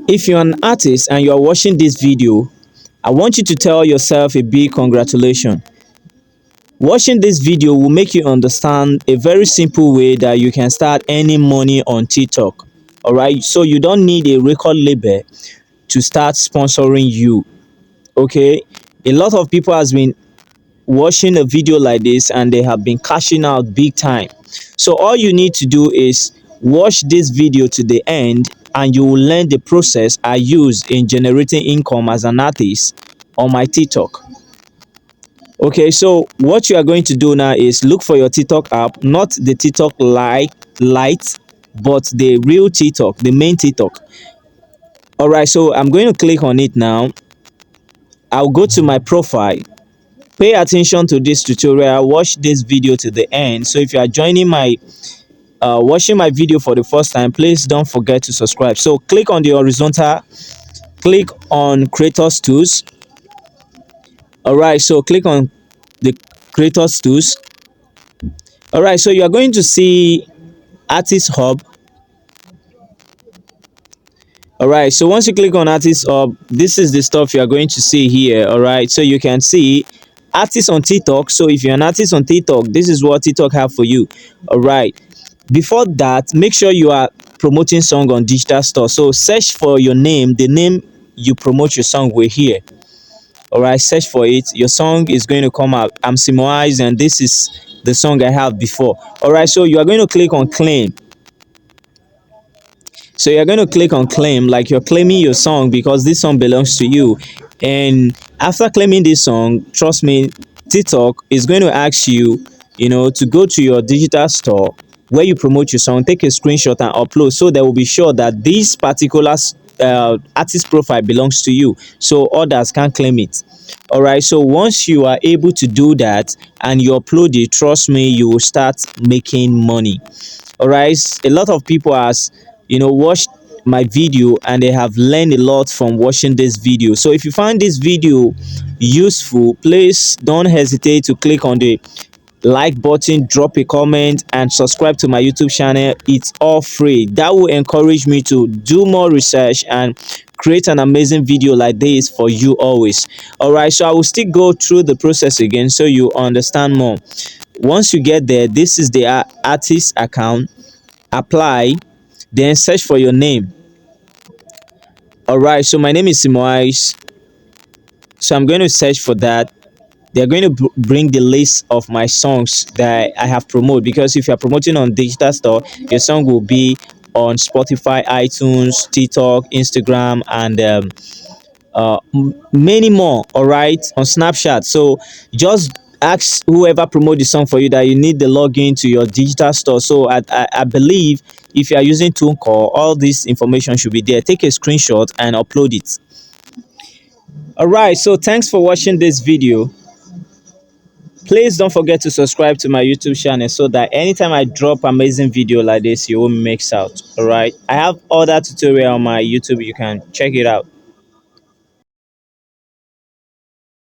If you're an artist and you're watching this video, I want you to tell yourself a big congratulations. Watching this video will make you understand a very simple way that you can start earning money on TikTok. Alright, so you don't need a record label to start sponsoring you. Okay, a lot of people has been watching a video like this and they have been cashing out big time. So all you need to do is watch this video to the end and you will learn the process I use in generating income as an artist on my TikTok. Okay, so what you are going to do now is look for your TikTok app, not the TikTok Lite, but the real TikTok, the main TikTok. All right, so I'm going to click on it now. I'll go to my profile. Pay attention to this tutorial, watch this video to the end. So if you are joining my watching my video for the first time, please don't forget to subscribe. So click on the horizontal, click on creators tools. All right, so click on the creators tools. All right, so you are going to see artist hub. All right, so once you click on artist hub, this is the stuff you are going to see here. All right, so you can see artists on TikTok. So if you're an artist on TikTok, this is what TikTok have for you. All right, before that, make sure you are promoting song on digital store. So search for your name, the name you promote your song with here. All right, search for it. Your song is going to come out. I'm Simoiz and this is the song I have before. All right, so you are going to click on claim. So you're going to click on claim, like you're claiming your song because this song belongs to you. And after claiming this song, trust me, TikTok is going to ask you, to go to your digital store where you promote your song, take a screenshot and upload, so they will be sure that this particular artist profile belongs to you, so others can't claim it. All right, so once you are able to do that and you upload it, trust me, you will start making money. All right, a lot of people has watched my video and they have learned a lot from watching this video. So if you find this video useful, please don't hesitate to click on the like button, drop a comment and subscribe to my YouTube channel. It's all free. That will encourage me to do more research and create an amazing video like this for you always. All right, so I will still go through the process again so you understand more. Once you get there, this is the artist account. Apply, then search for your name. All right, so my name is Simoiz, so I'm going to search for that. They're going to bring the list of my songs that I have promoted, because if you're promoting on digital store, your song will be on Spotify, iTunes, TikTok, Instagram, and many more. All right, on Snapchat. So just ask whoever promote the song for you that you need the login to your digital store. So I believe if you are using TuneCore, all this information should be there. Take a screenshot and upload it. All right, so thanks for watching this video. Please don't forget to subscribe to my YouTube channel so that anytime I drop amazing video like this, you won't miss out. All right, I have other tutorial on my YouTube, you can check it out.